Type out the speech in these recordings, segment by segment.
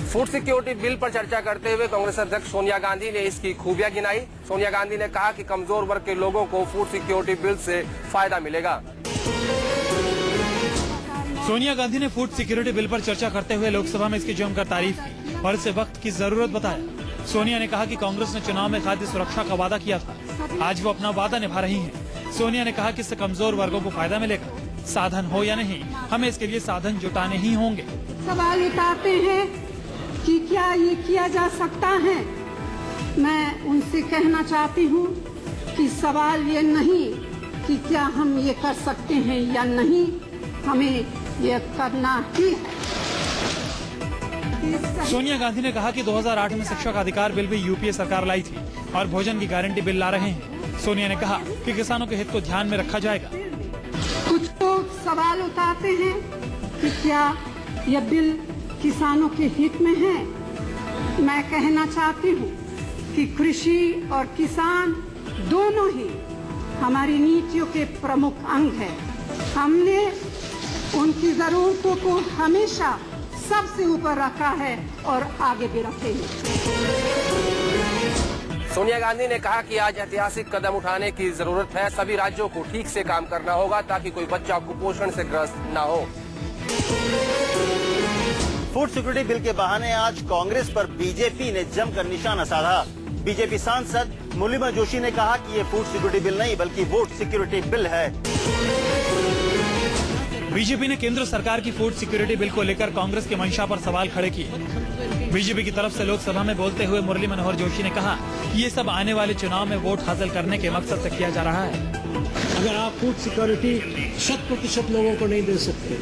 Food security bill पर चर्चा करते हुए कांग्रेस अध्यक्ष सोनिया गांधी ने इसकी खूबियां गिनाई। सोनिया गांधी ने कहा कि कमजोर वर्ग के लोगों को फूड सिक्योरिटी बिल से फायदा मिलेगा। सोनिया गांधी ने फूड सिक्योरिटी बिल पर चर्चा करते हुए लोकसभा में इसकी जमकर तारीफ की और इसे वक्त की जरूरत बताया। सोनिया ने कहा कि कांग्रेस ने चुनाव में खाद्य सुरक्षा का वादा किया था, आज वो अपना वादा निभा रही हैं। सोनिया ने कहा कि इससे कमजोर वर्गों को फायदा मिलेगा। साधन हो या नहीं, हमें इसके लिए साधन जुटाने ही होंगे। सवाल उठाते हैं कि क्या ये किया जा सकता है। मैं उनसे कहना चाहती हूँ कि सवाल ये नहीं कि क्या हम ये कर सकते हैं या नहीं, हमें ये करना ही है। सोनिया गांधी ने कहा कि 2008 में शिक्षा का अधिकार बिल भी यूपीए सरकार लाई थी और भोजन की गारंटी बिल ला रहे हैं। सोनिया ने कहा कि किसानों के हित को ध्यान में रखा जाएगा। कुछ लोग सवाल उठाते हैं कि क्या यह बिल किसानों के हित में है। मैं कहना चाहती हूँ कि कृषि और किसान दोनों ही हमारी नीतियों के प्रमुख अंग हैं। हमने उनकी जरूरतों को हमेशा सबसे ऊपर रखा है और आगे भी रखेंगे। सोनिया गांधी ने कहा कि आज ऐतिहासिक कदम उठाने की जरूरत है। सभी राज्यों को ठीक से काम करना होगा ताकि कोई बच्चा कुपोषण से ग्रस्त न हो। फूड सिक्योरिटी बिल के बहाने आज कांग्रेस पर बीजेपी ने जमकर निशाना साधा। बीजेपी सांसद मुरलीधर जोशी ने कहा कि ये फूड सिक्योरिटी बिल नहीं बल्कि वोट सिक्योरिटी बिल है। बीजेपी ने केंद्र सरकार की फूड सिक्योरिटी बिल को लेकर कांग्रेस की मंशा पर सवाल खड़े किए। बीजेपी की तरफ से लोकसभा में बोलते हुए मुरली मनोहर जोशी ने कहा कि ये सब आने वाले चुनाव में वोट हासिल करने के मकसद से किया जा रहा है। अगर आप फूड सिक्योरिटी 100% लोगों को नहीं दे सकते,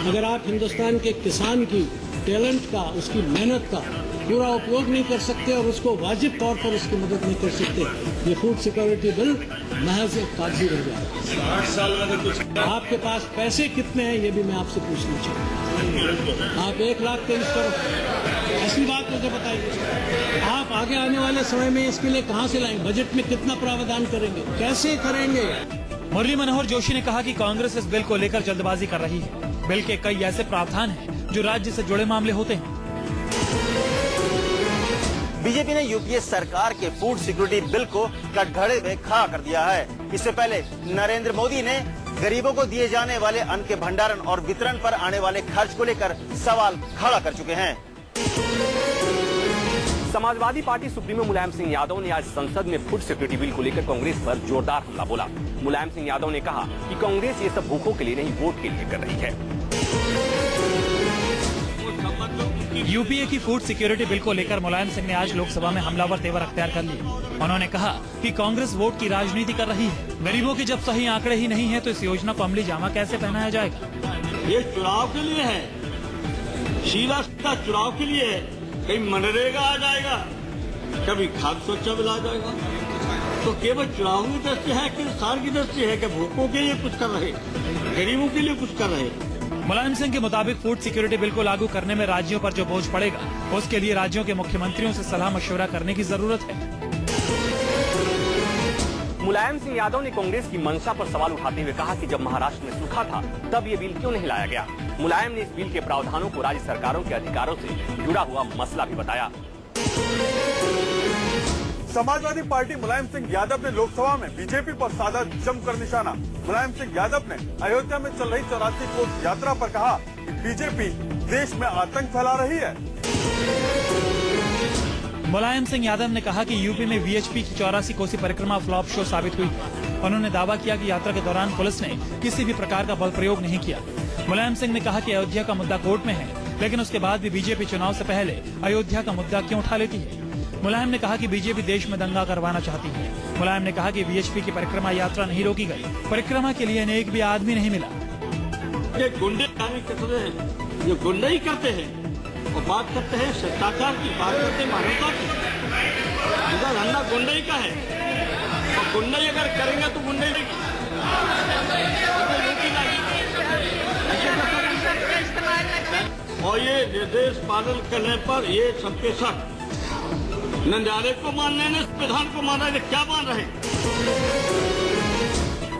अगर आप हिंदुस्तान के किसान की टैलेंट का, उसकी मेहनत का पूरा उपयोग नहीं कर सकते और उसको वाजिब तौर पर उसकी मदद नहीं कर सकते, ये फूड सिक्योरिटी बिल महज एक कागजी रह जाएगा। आपके पास पैसे कितने हैं ये भी मैं आपसे पूछना चाहूँगा। आप 1 लाख 23 करोड़, ऐसी बात मुझे बताइए। आप आगे आने वाले समय में इसके लिए कहाँ से लाएंगे? बजट में कितना प्रावधान करेंगे, कैसे करेंगे? मुरली मनोहर जोशी ने कहा कि कांग्रेस इस बिल को लेकर जल्दबाजी कर रही है। बिल के कई ऐसे प्रावधान हैं जो राज्य से जुड़े मामले होते हैं। बीजेपी ने यूपीए सरकार के फूड सिक्योरिटी बिल को कटघरे में खड़ा कर दिया है। इससे पहले नरेंद्र मोदी ने गरीबों को दिए जाने वाले अन्न के भंडारण और वितरण पर आने वाले खर्च को लेकर सवाल खड़ा कर चुके हैं। समाजवादी पार्टी सुप्रीमो मुलायम सिंह यादव ने आज संसद में फूड सिक्योरिटी बिल को लेकर कांग्रेस पर जोरदार हमला बोला। मुलायम सिंह यादव ने कहा कि कांग्रेस ये सब भूखों के लिए नहीं, वोट के लिए कर रही है। यूपीए की फूड सिक्योरिटी बिल को लेकर मुलायम सिंह ने आज लोकसभा में हमलावर तेवर अख्तियार कर लिए। उन्होंने कहा कि कांग्रेस वोट की राजनीति कर रही है। गरीबों के जब सही आंकड़े ही नहीं है तो इस योजना को अमली जामा कैसे पहनाया जाएगा? ये चुनाव के लिए है, सीधा सीधा चुनाव के लिए है। कहीं मनरेगा आ जाएगा, कभी खाद्य सुरक्षा बिल आ जाएगा, तो केवल चुनाव की दृष्टि है कि साल की दृष्टि है कि भूखों के लिए कुछ कर रहे, गरीबों के लिए कुछ कर रहे। मुलायम सिंह के मुताबिक फूड सिक्योरिटी बिल को लागू करने में राज्यों पर जो बोझ पड़ेगा उसके लिए राज्यों के मुख्यमंत्रियों से सलाह मशवरा करने की जरूरत है। मुलायम सिंह यादव ने कांग्रेस की मंशा पर सवाल उठाते हुए कहा कि जब महाराष्ट्र में सूखा था तब ये बिल क्यों नहीं लाया गया। मुलायम ने इस बिल के प्रावधानों को राज्य सरकारों के अधिकारों से जुड़ा हुआ मसला भी बताया। समाजवादी पार्टी मुलायम सिंह यादव ने लोकसभा में बीजेपी पर साधा जमकर निशाना। मुलायम सिंह यादव ने अयोध्या में चल रही 84 कोस यात्रा पर कहा कि बीजेपी देश में आतंक फैला रही है। मुलायम सिंह यादव ने कहा कि यूपी में वीएचपी की 84 कोसी परिक्रमा फ्लॉप शो साबित हुई। उन्होंने दावा किया कि यात्रा के दौरान पुलिस ने किसी भी प्रकार का बल प्रयोग नहीं किया। मुलायम सिंह ने कहा कि अयोध्या का मुद्दा कोर्ट में है, लेकिन उसके बाद भी बीजेपी चुनाव से पहले अयोध्या का मुद्दा क्यों उठा लेती है। मुलायम ने कहा कि बीजेपी देश में दंगा करवाना चाहती है। मुलायम ने कहा कि वीएचपी की परिक्रमा यात्रा नहीं रोकी गई, परिक्रमा के लिए एक भी आदमी नहीं मिला। ये गुंडे ये गुंडे ही करते हैं और बात करते हैं शिष्टाचार की, बात करते हैं मानवता की। इधर धंधा गुंडे का है और गुंडे अगर करेंगे तो गुंडे और ये निर्देश पालन करने पर ये सबके सब नंजारे को मान लेने, संविधान को मान रहे, क्या मान रहे?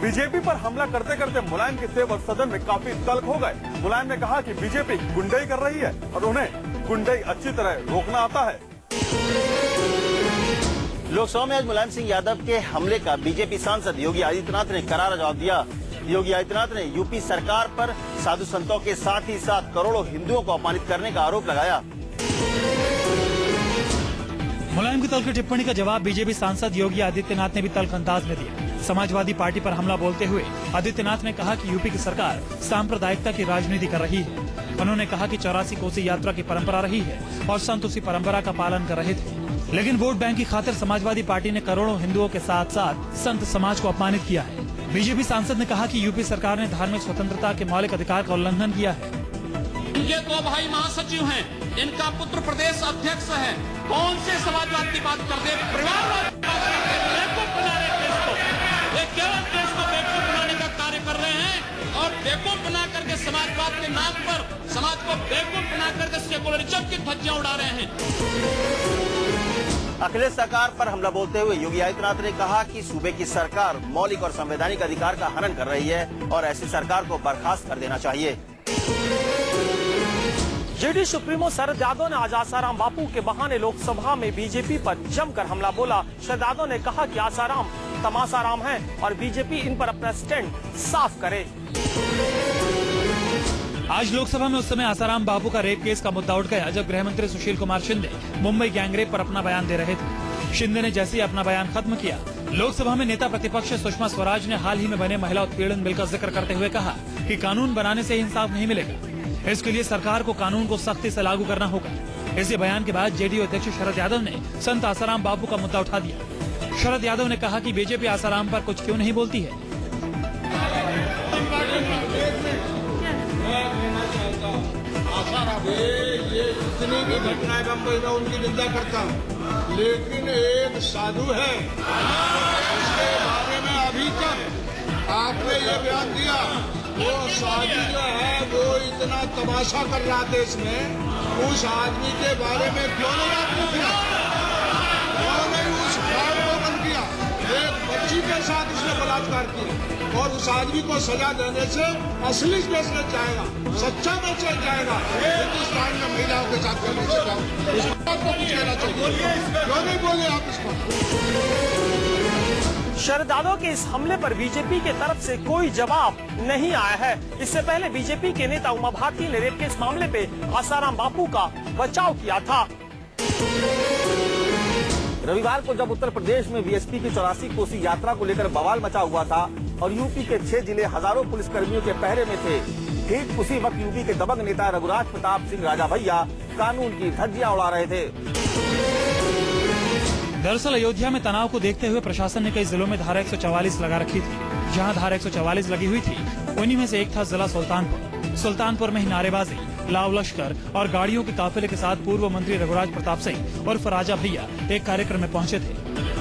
बीजेपी पर हमला करते करते मुलायम के तेवर सदन में काफी तल्ख हो गए। मुलायम ने कहा कि बीजेपी गुंडाई कर रही है और उन्हें गुंडई अच्छी तरह रोकना आता है। लोकसभा में आज मुलायम सिंह यादव के हमले का बीजेपी सांसद योगी आदित्यनाथ ने करारा जवाब दिया। योगी आदित्यनाथ ने यूपी सरकार पर साधु संतों के साथ ही साथ करोड़ों हिंदुओं को अपमानित करने का आरोप लगाया। मुलायम की तल्ख टिप्पणी का जवाब बीजेपी सांसद योगी आदित्यनाथ ने भी तल्ख अंदाज में दिया। समाजवादी पार्टी पर हमला बोलते हुए आदित्यनाथ ने कहा कि यूपी की सरकार सांप्रदायिकता की राजनीति कर रही है। उन्होंने कहा कि 84 कोसी यात्रा की परंपरा रही है और संत उसी परंपरा का पालन कर रहे थे, लेकिन वोट बैंक की खातिर समाजवादी पार्टी ने करोड़ों हिंदुओं के साथ साथ संत समाज को अपमानित किया है। बीजेपी सांसद ने कहा कि यूपी सरकार ने धार्मिक स्वतंत्रता के मौलिक अधिकार का उल्लंघन किया है। इनके 2 भाई महासचिव हैं, इनका पुत्र प्रदेश अध्यक्ष है। कौन से समाजवाद की बात करते हैं? परिवारवाद की बात करते हैं। बेवकूफ बना रहे देश को, ये केवल देश को बेवकूफ बनाने का कार्य कर रहे हैं और बेवकूफ बना करके समाजवाद के नाम पर समाज को बेवकूफ बना करके सेकुलरिज्म की धज्जियां उड़ा रहे हैं। अखिलेश सरकार पर हमला बोलते हुए योगी आदित्यनाथ ने कहा कि सूबे की सरकार मौलिक और संवैधानिक अधिकार का हनन कर रही है और ऐसी सरकार को बर्खास्त कर देना चाहिए। जेडी सुप्रीमो शरद यादव ने आज आसाराम बापू के बहाने लोकसभा में बीजेपी पर जमकर हमला बोला। शरद यादव ने कहा कि आसाराम तमाशाराम है और बीजेपी इन पर अपना स्टैंड साफ करे। आज लोकसभा में उस समय आसाराम बापू का रेप केस का मुद्दा उठ गया जब गृह मंत्री सुशील कुमार शिंदे मुंबई गैंगरेप पर अपना बयान दे रहे थे। शिंदे ने जैसे ही अपना बयान खत्म किया, लोकसभा में नेता प्रतिपक्ष सुषमा स्वराज ने हाल ही में बने महिला उत्पीड़न बिल का जिक्र करते हुए कहा कि कानून बनाने से इंसाफ नहीं मिलेगा, इसके लिए सरकार को कानून को सख्ती से लागू करना होगा। इसी बयान के बाद जेडीयू अध्यक्ष शरद यादव ने संत आसाराम बापू का मुद्दा उठा दिया। शरद यादव ने कहा कि बीजेपी आसाराम पर कुछ क्यों नहीं बोलती है। ये जितनी भी घटनाएं बम्बई में उनकी निंदा करता हूँ, लेकिन एक साधु है उसके बारे में अभी तक आपने ये बयान दिया, वो साधु जो है वो इतना तमाशा कर रहा देश में, उस आदमी के बारे में क्यों नहीं आपने किया, क्यों नहीं उस फ्रॉड को बंद किया। एक बच्ची के साथ उसने बलात्कार किया और उस आदमी को सजा देने से असली बेचने जाएगा, सच्चा बेचने जाएगा। हिंदुस्तान में महिलाओं के साथ करने से जाओ, इस बात को कुछ कहना चाहिए, क्यों नहीं बोले आप इसको। शरद यादव के इस हमले पर बीजेपी के तरफ से कोई जवाब नहीं आया है। इससे पहले बीजेपी के नेता उमा भारती ने रेप के इस मामले पे आसाराम बापू का बचाव किया था। रविवार को जब उत्तर प्रदेश में बीएसपी की 84 कोसी यात्रा को लेकर बवाल मचा हुआ था और यूपी के 6 जिले हजारों पुलिसकर्मियों के पहरे में थे, ठीक उसी वक्त यूपी के दबंग नेता रघुराज प्रताप सिंह राजा भैया कानून की धज्जियां उड़ा रहे थे। दरअसल अयोध्या में तनाव को देखते हुए प्रशासन ने कई जिलों में धारा 144 लगा रखी थी। जहां धारा 144 लगी हुई थी उन्हीं में से एक था जिला सुल्तानपुर। सुल्तानपुर में ही नारेबाजी, लाव लश्कर और गाड़ियों के काफिले के साथ पूर्व मंत्री रघुराज प्रताप सिंह उर्फ राजा भैया एक कार्यक्रम में पहुंचे थे।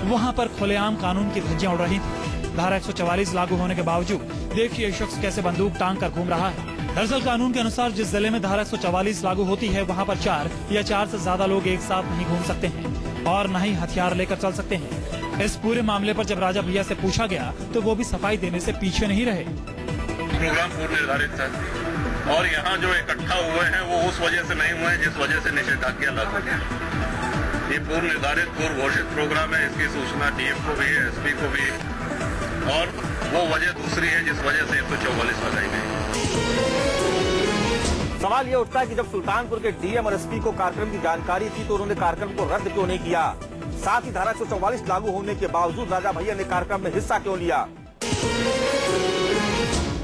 वहां पर खुलेआम कानून की धज्जियां उड़ रही थी। धारा 144 लागू होने के बावजूद देखिए शख्स कैसे बंदूक टांग कर घूम रहा है। दरअसल कानून के अनुसार जिस जिले में धारा 144 लागू होती है वहाँ पर 4 या 4 से ज्यादा लोग एक साथ नहीं घूम सकते हैं और न ही हथियार लेकर चल सकते हैं। इस पूरे मामले पर जब राजा भैया से पूछा गया तो वो भी सफाई देने से पीछे नहीं रहे। प्रोग्राम पूर्व निर्धारित था और यहाँ जो इकट्ठा हुए हैं वो उस वजह से नहीं हुए जिस वजह से निषेधाज्ञा लागू है। ये पूर्व निर्धारित पूर्व घोषित प्रोग्राम है, इसकी सूचना डीएम को भी है, एसपी को भी, और वो वजह दूसरी है जिस वजह से 144 लगाई गई। सवाल ये उठता है कि जब सुल्तानपुर के डीएम और एसपी को कार्यक्रम की जानकारी थी तो उन्होंने कार्यक्रम को रद्द क्यों नहीं किया। साथ ही धारा 144 लागू होने के बावजूद राजा भैया ने कार्यक्रम में हिस्सा क्यों लिया।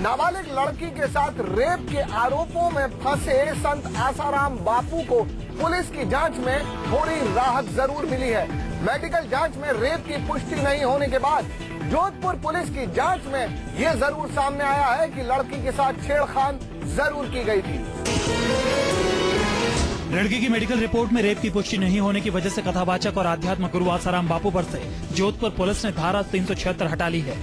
नाबालिग लड़की के साथ रेप के आरोपों में फंसे संत आसाराम बापू को पुलिस की जांच में थोड़ी राहत जरूर मिली है। मेडिकल जांच में रेप की पुष्टि नहीं होने के बाद जोधपुर पुलिस की जांच में ये जरूर सामने आया है कि लड़की के साथ छेड़खान जरूर की गई थी। लड़की की मेडिकल रिपोर्ट में रेप की पुष्टि नहीं होने की वजह से कथावाचक और आध्यात्म गुरु आसाराम बापू पर से जोधपुर पुलिस ने धारा 376 हटा ली है।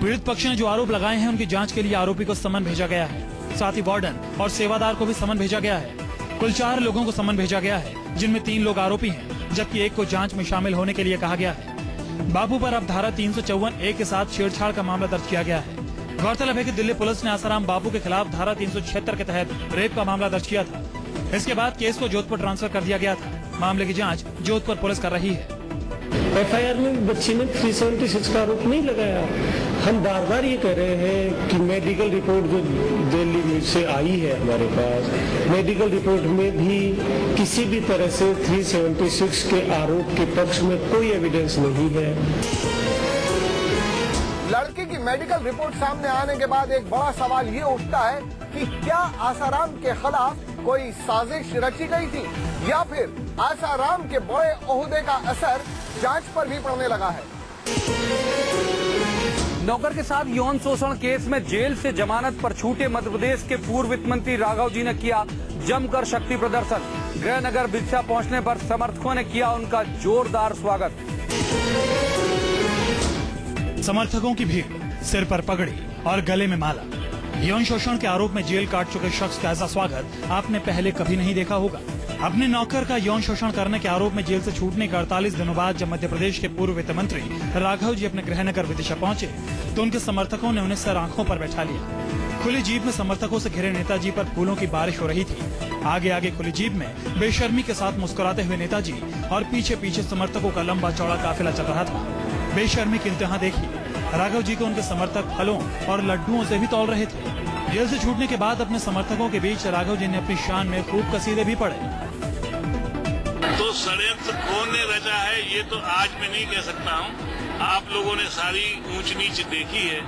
पीड़ित पक्ष ने जो आरोप लगाए हैं उनकी जांच के लिए आरोपी को समन भेजा गया है। साथ ही वार्डन और सेवादार को भी समन भेजा गया है। कुल 4 लोगों को समन भेजा गया है, जिनमें 3 लोग आरोपी हैं, जबकि एक को जांच में शामिल होने के लिए कहा गया है। बापू पर अब धारा 354A के साथ छेड़छाड़ का मामला दर्ज किया गया है। गौरतलब है कि दिल्ली पुलिस ने आसाराम बापू के खिलाफ धारा 376 के तहत रेप का मामला दर्ज किया था। इसके बाद केस को जोधपुर ट्रांसफर कर दिया गया था। मामले की जांच जोधपुर पुलिस कर रही है। FIR में बच्ची ने 376 का आरोप नहीं लगाया। हम बार बार ये कह रहे हैं कि मेडिकल रिपोर्ट जो दिल्ली से आई है हमारे पास, मेडिकल रिपोर्ट में भी किसी भी तरह से 376 के आरोप के पक्ष में कोई एविडेंस नहीं है। लड़की की मेडिकल रिपोर्ट सामने आने के बाद एक बड़ा सवाल ये उठता है कि क्या आसाराम के खिलाफ कोई साजिश रची गई थी या फिर आसाराम के बड़े ओहदे का असर जांच पर भी पड़ने लगा है। नौकर के साथ यौन शोषण केस में जेल से जमानत पर छूटे मध्य प्रदेश के पूर्व वित्त मंत्री राघव जी ने किया जमकर शक्ति प्रदर्शन। गृहनगर बिरसा पहुंचने पर समर्थकों ने किया उनका जोरदार स्वागत। समर्थकों की भीड़, सिर पर पगड़ी और गले में माला। यौन शोषण के आरोप में जेल काट चुके शख्स का ऐसा स्वागत आपने पहले कभी नहीं देखा होगा। अपने नौकर का यौन शोषण करने के आरोप में जेल से छूटने के 48 दिनों बाद जब मध्य प्रदेश के पूर्व वित्त मंत्री राघव जी अपने गृहनगर विदिशा पहुंचे तो उनके समर्थकों ने उन्हें सर आंखों पर बैठा लिया। खुली जीप में समर्थकों से घिरे नेताजी पर फूलों की बारिश हो रही थी। आगे आगे खुली जीप में बेशर्मी के साथ मुस्कुराते हुए नेताजी और पीछे पीछे समर्थकों का लंबा चौड़ा काफिला चल रहा था। बेशर्मी की इंतहा देखी। राघव जी को उनके समर्थक फलों और लड्डुओं से भी तौल रहे थे। जेल से छूटने के बाद अपने समर्थकों के बीच राघव जी ने अपनी शान में खूब कसीदे भी पढ़े। तो षड्यंत्र कौन ने रचा है ये तो आज मैं नहीं कह सकता हूँ। आप लोगों ने सारी ऊंच नीच देखी है,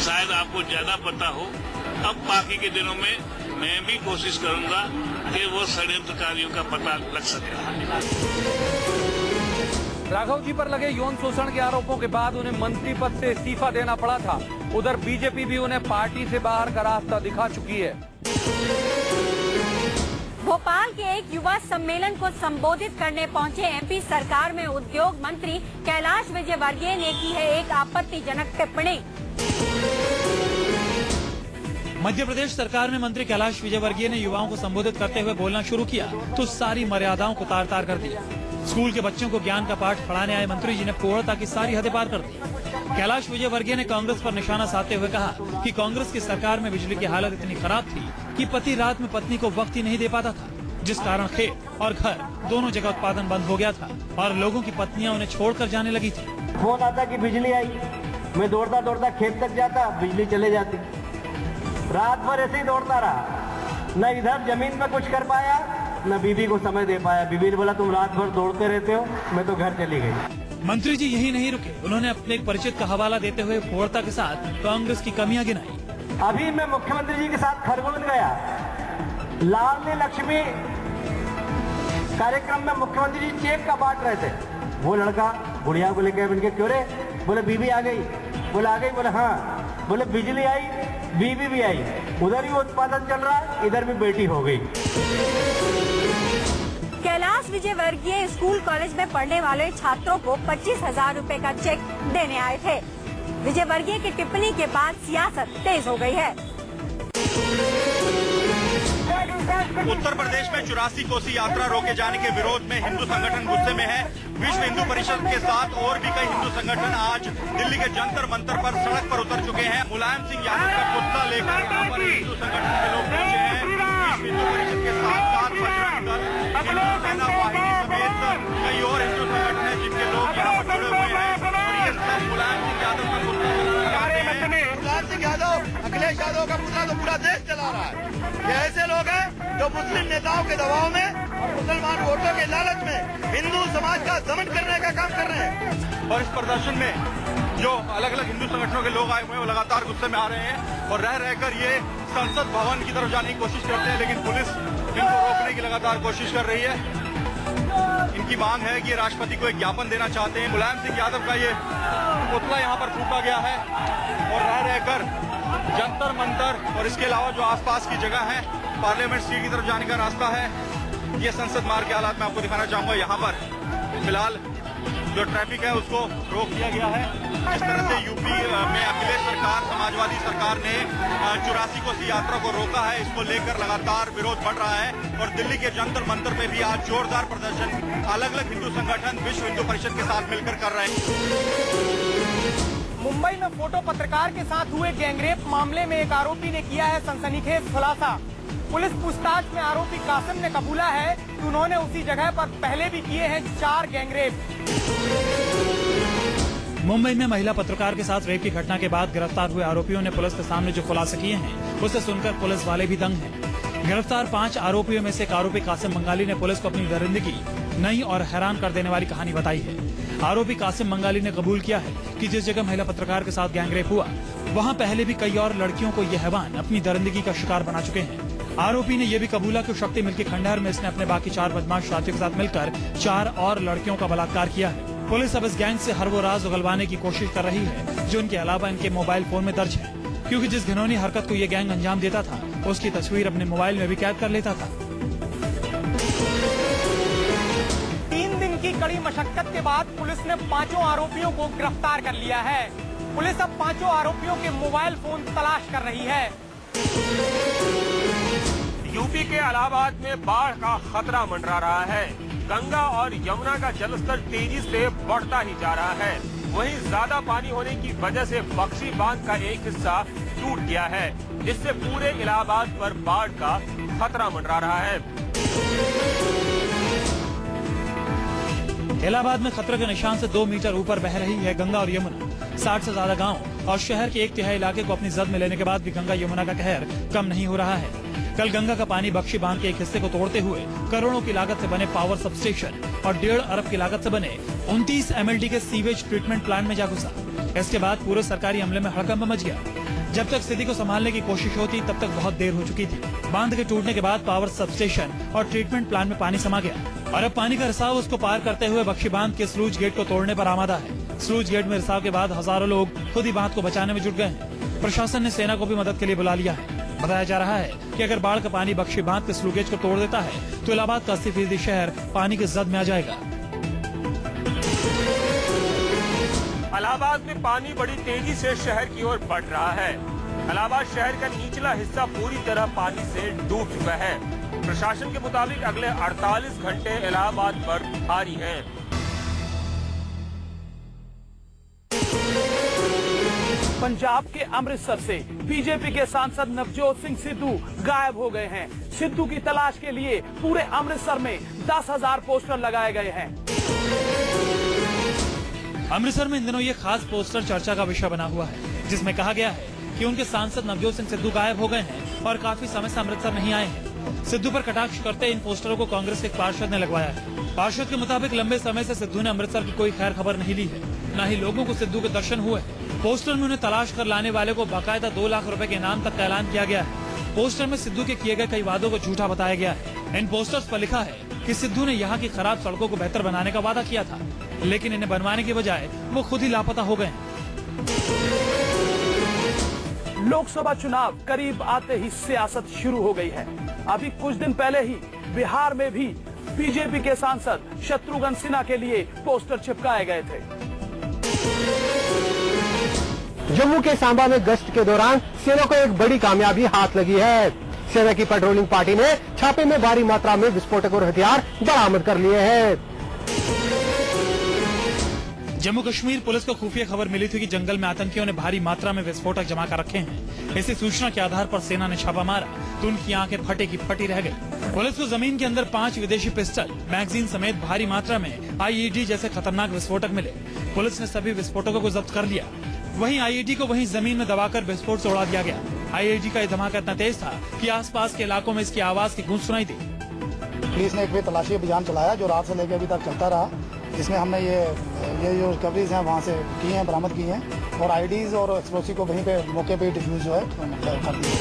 शायद आपको ज्यादा पता हो। अब बाकी के दिनों में मैं भी कोशिश करूंगा कि वो षड्यंत्रकारियों का पता लग सके। राघव जी पर लगे यौन शोषण के आरोपों के बाद उन्हें मंत्री पद से इस्तीफा देना पड़ा था। उधर बीजेपी भी उन्हें पार्टी से बाहर का रास्ता दिखा चुकी है। भोपाल के एक युवा सम्मेलन को संबोधित करने पहुंचे एमपी सरकार में उद्योग मंत्री कैलाश विजयवर्गीय ने की है एक आपत्तिजनक टिप्पणी। मध्य प्रदेश सरकार में मंत्री कैलाश विजयवर्गीय ने युवाओं को संबोधित करते हुए बोलना शुरू किया तो सारी मर्यादाओं को तार तार कर दिया। स्कूल के बच्चों को ज्ञान का पाठ पढ़ाने आए मंत्री जी ने पूर्णता की सारी हदें पार कर दी। कैलाश विजयवर्गीय ने कांग्रेस पर निशाना साधते हुए कहा कि कांग्रेस की सरकार में बिजली की हालत इतनी खराब थी कि पति रात में पत्नी को वक्त ही नहीं दे पाता था, जिस कारण खेत और घर दोनों जगह उत्पादन बंद हो गया था और लोगों की पत्नियां उन्हें छोड़कर जाने लगी थी। फोन आता कि बिजली आई, मैं दौड़ता दौड़ता खेत तक जाता, बिजली चले जाती। रात भर ऐसे ही दौड़ता रहा, न इधर जमीन में कुछ कर पाया न बीबी को समय दे पाया। बीबी ने बोला तुम रात भर दौड़ते रहते हो, मैं तो घर चली गई। मंत्री जी यही नहीं रुके, उन्होंने अपने एक परिचित का हवाला देते हुए पूर्णता के साथ कांग्रेस की कमियां गिनाई। अभी मैं मुख्यमंत्री जी के साथ खरगोन गया, लाल लक्ष्मी कार्यक्रम में मुख्यमंत्री जी चेक का बांट रहे थे। वो लड़का बुढ़िया को लेकर इनके क्यों रे, बोले बीबी आ गई, बोले आ गई, बोले हाँ, बोले बिजली आई, बीबी भी आई, उधर भी उत्पादन चल रहा, इधर भी बेटी हो गई। कैलाश विजयवर्गीय स्कूल कॉलेज में पढ़ने वाले छात्रों को 25,000 रुपए का चेक देने आए थे। विजयवर्गीय की टिप्पणी के बाद सियासत तेज हो गई है। उत्तर प्रदेश में 84 कोसी यात्रा रोके जाने के विरोध में हिंदू संगठन गुस्से में है। विश्व हिंदू परिषद के साथ और भी कई हिंदू संगठन आज दिल्ली के जंतर मंतर पर सड़क पर उतर चुके हैं। मुलायम सिंह यादव का पुतला लेकर यहाँ पर हिंदू संगठन के लोग पहुंचे हैं। विश्व हिंदू परिषद के साथ साथ बजरंग दल, हिंदू सेना वाहिनी समेत कई और हिंदू संगठन हैं जिनके लोग यहाँ पर जुड़े हुए हैं और ये सब मुलायम सिंह यादव का पुतला बनाना चाहते हैं। मुलायम सिंह यादव, अखिलेश यादव का पुतला तो पूरा देश चला रहा है। ये ऐसे लोग हैं जो मुस्लिम नेताओं के दबाव में और मुसलमान वोटों के लालच में हिंदू समाज का दमन करने का काम कर रहे हैं। और इस प्रदर्शन में जो अलग अलग हिंदू संगठनों के लोग आए हुए हैं वो लगातार गुस्से में आ रहे हैं और रह रहकर ये संसद भवन की तरफ जाने की कोशिश करते हैं, लेकिन पुलिस इनको रोकने की लगातार कोशिश कर रही है। इनकी मांग है कि राष्ट्रपति को एक ज्ञापन देना चाहते हैं। मुलायम सिंह यादव का ये पुतला यहाँ पर फूका गया है और रह रहकर जंतर मंतर और इसके अलावा जो आसपास की जगह है, पार्लियामेंट स्ट्रीट की तरफ जाने का रास्ता है। ये संसद मार्ग के हालात मैं आपको दिखाना चाहूंगा। यहाँ पर फिलहाल जो ट्रैफिक है उसको रोक दिया गया है। जिस तरह से यूपी में अखिलेश सरकार, समाजवादी सरकार ने 84 कोसी यात्रा को रोका है, इसको लेकर लगातार विरोध बढ़ रहा है और दिल्ली के जंतर मंतर पे भी आज जोरदार प्रदर्शन अलग अलग हिंदू संगठन विश्व हिंदू परिषद के साथ मिलकर कर रहे हैं। मुंबई में फोटो पत्रकार के साथ हुए गैंगरेप मामले में एक आरोपी ने किया है सनसनीखेज खुलासा। पुलिस पूछताछ में आरोपी कासिम ने कबूला है कि उन्होंने उसी जगह पर पहले भी किए हैं 4 गैंगरेप। मुंबई में महिला पत्रकार के साथ रेप की घटना के बाद गिरफ्तार हुए आरोपियों ने पुलिस के सामने जो खुलासे किए हैं उसे सुनकर पुलिस वाले भी दंग हैं। गिरफ्तार 5 आरोपियों में से एक आरोपी कासिम बंगाली ने पुलिस को अपनी दरिंदगी नई और हैरान कर देने वाली कहानी बताई है। आरोपी कासिम बंगाली ने कबूल किया है कि जिस जगह महिला पत्रकार के साथ गैंगरेप हुआ वहां पहले भी कई और लड़कियों को ये हैवान अपनी दरिंदगी का शिकार बना चुके हैं। आरोपी ने यह भी कबूला कि शक्ति मिल के खंडहर में इसने अपने बाकी 4 बदमाश साथियों के साथ मिलकर 4 और लड़कियों का बलात्कार किया है। पुलिस अब इस गैंग से हर वो राज उगलवाने की कोशिश कर रही है जो इनके अलावा इनके मोबाइल फोन में दर्ज है, क्योंकि जिस घिनौनी हरकत को ये गैंग अंजाम देता था उसकी तस्वीर अपने मोबाइल में भी कैद कर लेता था। 3 दिन की कड़ी मशक्कत के बाद पुलिस ने 5 आरोपियों को गिरफ्तार कर लिया है। पुलिस अब 5 आरोपियों के मोबाइल फोन तलाश कर रही है। यूपी के इलाहाबाद में बाढ़ का खतरा मंडरा रहा है। गंगा और यमुना का जलस्तर तेजी से बढ़ता ही जा रहा है। वहीं ज्यादा पानी होने की वजह से बख्शी बांध का एक हिस्सा टूट गया है, जिससे पूरे इलाहाबाद पर बाढ़ का खतरा मंडरा रहा है। इलाहाबाद में खतरे के निशान से 2 मीटर ऊपर बह रही है गंगा और यमुना। 60 से ज्यादा गांव और शहर के 1/3 इलाके को अपनी जद में लेने के बाद भी गंगा यमुना का कहर कम नहीं हो रहा है। कल गंगा का पानी बख्शी बांध के एक हिस्से को तोड़ते हुए करोड़ों की लागत से बने पावर सबस्टेशन और 1.5 अरब की लागत से बने 29 MLD के सीवेज ट्रीटमेंट प्लांट में जा घुसा। इसके बाद पूरे सरकारी अमले में हड़कंप मच गया। जब तक स्थिति को संभालने की कोशिश होती तब तक बहुत देर हो चुकी थी। बांध के टूटने के बाद पावर सबस्टेशन और ट्रीटमेंट प्लांट में पानी समा गया और अब पानी का रिसाव उसको पार करते हुए बख्शी बांध के स्लूज गेट को तोड़ने पर आमादा है। स्लूज गेट में रिसाव के बाद हजारों लोग खुद ही बांध को बचाने में जुट गए हैं। प्रशासन ने सेना को भी मदद के लिए बुला लिया है। बताया जा रहा है कि अगर बाढ़ का पानी बख्शी बांध के स्लूज गेट को तोड़ देता है तो इलाहाबाद का 80% शहर पानी की जद में आ जाएगा। इलाहाबाद में पानी बड़ी तेजी से शहर की ओर बढ़ रहा है। इलाहाबाद शहर का निचला हिस्सा पूरी तरह पानी से डूब चुका है। प्रशासन के मुताबिक अगले 48 घंटे इलाहाबाद पर भारी हैं। पंजाब के अमृतसर से बीजेपी के सांसद नवजोत सिंह सिद्धू गायब हो गए हैं। सिद्धू की तलाश के लिए पूरे अमृतसर में 10,000 पोस्टर लगाए गए हैं। अमृतसर में इन दिनों ये खास पोस्टर चर्चा का विषय बना हुआ है, जिसमें कहा गया है कि उनके सांसद नवजोत सिंह सिद्धू गायब हो गए हैं और काफी समय से अमृतसर नहीं आए हैं। सिद्धू पर कटाक्ष करते इन पोस्टरों को कांग्रेस के एक पार्षद ने लगवाया है। पार्षद के मुताबिक लंबे समय से सिद्धू ने अमृतसर की कोई खैर खबर नहीं ली है, न ही लोगों को सिद्धू के दर्शन हुए। पोस्टर में उन्हें तलाश कर लाने वाले को बाकायदा 2 लाख रुपए के इनाम तक का ऐलान किया गया है। पोस्टर में सिद्धू के किए गए कई वादों को झूठा बताया गया है। इन पोस्टर्स पर लिखा है कि सिद्धू ने यहाँ की खराब सड़कों को बेहतर बनाने का वादा किया था, लेकिन इन्हें बनवाने के बजाय वो खुद ही लापता हो गए। लोकसभा चुनाव करीब आते ही सियासत शुरू हो गई है। अभी कुछ दिन पहले ही बिहार में भी बीजेपी के सांसद शत्रुघ्न सिन्हा के लिए पोस्टर चिपकाए गए थे। जम्मू के सांबा में गश्त के दौरान सेना को एक बड़ी कामयाबी हाथ लगी है। सेना की पेट्रोलिंग पार्टी ने छापे में भारी मात्रा में विस्फोटक और हथियार बरामद कर लिए हैं। जम्मू कश्मीर पुलिस को खुफिया खबर मिली थी कि जंगल में आतंकियों ने भारी मात्रा में विस्फोटक जमा कर रखे हैं। इसी सूचना के आधार पर सेना ने छापा मारा तो उनकी आंखें फटे की फटी रह गई। पुलिस को जमीन के अंदर 5 विदेशी पिस्टल, मैगजीन समेत भारी मात्रा में IED जैसे खतरनाक विस्फोटक मिले। पुलिस ने सभी विस्फोटकों को जब्त कर लिया। वहीं IED को वहीं जमीन में दबाकर विस्फोट से उड़ा दिया गया। IED का यह धमाका इतना तेज था कि आसपास के इलाकों में इसकी आवाज की गूंज सुनाई दी। पुलिस ने एक तलाशी अभियान चलाया जो रात से लेकर अभी तक चलता रहा, जिसमें हमने ये जो रिकवरीज हैं वहाँ से की हैं, बरामद की हैं और IEDs और एक्सप्लोसिव को वहीं पे मौके पे डिफ्यूज जो है कर दिया।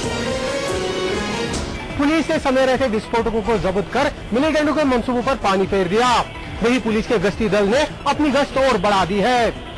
पुलिस ने समय रहते विस्फोटकों को जब्त कर मिलिटेंटों के मंसूबों पर पानी फेर दिया। वहीं पुलिस के गश्ती दल ने अपनी गश्त और बढ़ा दी है।